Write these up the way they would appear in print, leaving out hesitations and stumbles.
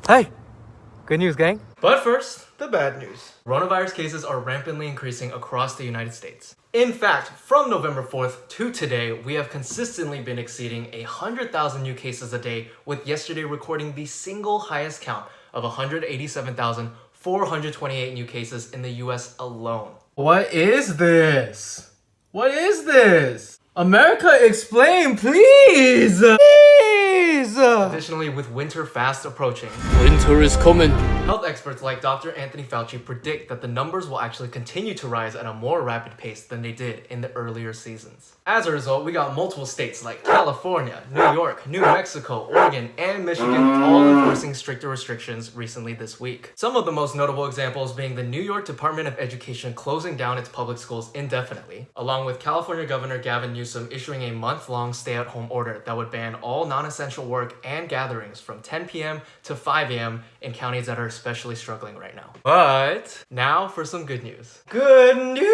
Hey, good news, gang. But first, the bad news. Coronavirus cases are rampantly increasing across the United States. In fact, from November 4th to today, we have consistently been exceeding 100,000 new cases a day, with yesterday recording the single highest count of 187,428 new cases in the US alone. What is this? What is this? America, explain, please! Please! Additionally, with winter fast approaching, Winter is coming. health experts like Dr. Anthony Fauci predict that the numbers will actually continue to rise at a more rapid pace than they did in the earlier seasons. As a result, we got multiple states like California, New York, New Mexico, Oregon, and Michigan all enforcing stricter restrictions recently this week. Some of the most notable examples being the New York Department of Education closing down its public schools indefinitely, along with California Governor Gavin Newsom issuing a month-long stay-at-home order that would ban all non-essential work and gatherings from 10 p.m. to 5 a.m. in counties that are especially struggling right now. But now for some good news. Good news!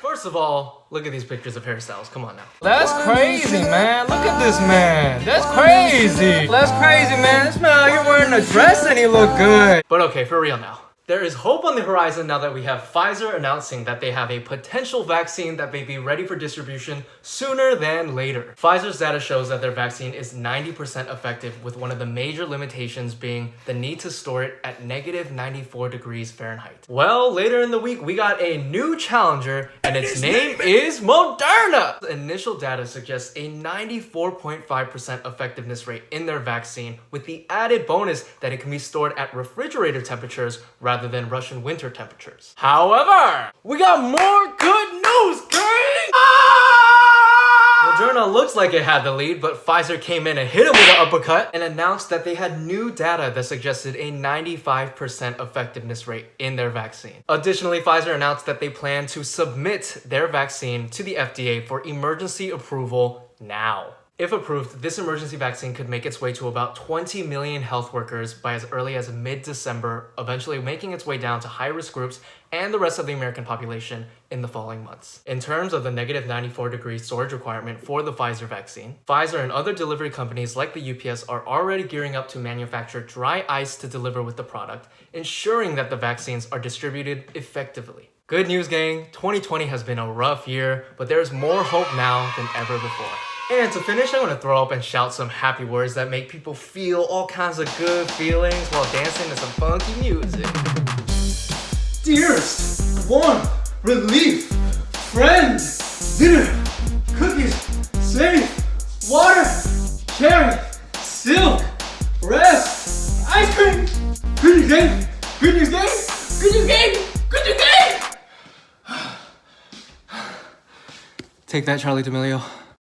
First of all, look at these pictures of hairstyles. Come on now. That's crazy, man. Look at this man. That's crazy. That's crazy, man. This man out here wearing a dress and he look good. But okay, for real now. There is hope on the horizon now that we have Pfizer announcing that they have a potential vaccine that may be ready for distribution sooner than later. Pfizer's data shows that their vaccine is 90% effective, with one of the major limitations being the need to store it at -94 degrees Fahrenheit. Well, later in the week, we got a new challenger, and its name is Moderna! The initial data suggests a 94.5% effectiveness rate in their vaccine, with the added bonus that it can be stored at refrigerator temperatures rather than Russian winter temperatures. However, we got more good news, gang! Moderna looks like it had the lead, but Pfizer came in and hit him with an uppercut and announced that they had new data that suggested a 95% effectiveness rate in their vaccine. Additionally, Pfizer announced that they plan to submit their vaccine to the FDA for emergency approval now. If approved, this emergency vaccine could make its way to about 20 million health workers by as early as mid-December, eventually making its way down to high-risk groups and the rest of the American population in the following months. In terms of the -94 storage requirement for the Pfizer vaccine, Pfizer and other delivery companies like the UPS are already gearing up to manufacture dry ice to deliver with the product, ensuring that the vaccines are distributed effectively. Good news, gang. 2020 has been a rough year, but there's more hope now than ever before. And to finish, I want to throw up and shout some happy words that make people feel all kinds of good feelings while dancing to some funky music. Dearest, warmth, relief, friend, dinner, cookies, safe, water, cherry, silk, rest, ice cream. Good news, gang! Good news, gang! Good news, gang! Good news, gang! Take that, Charli D Amelio.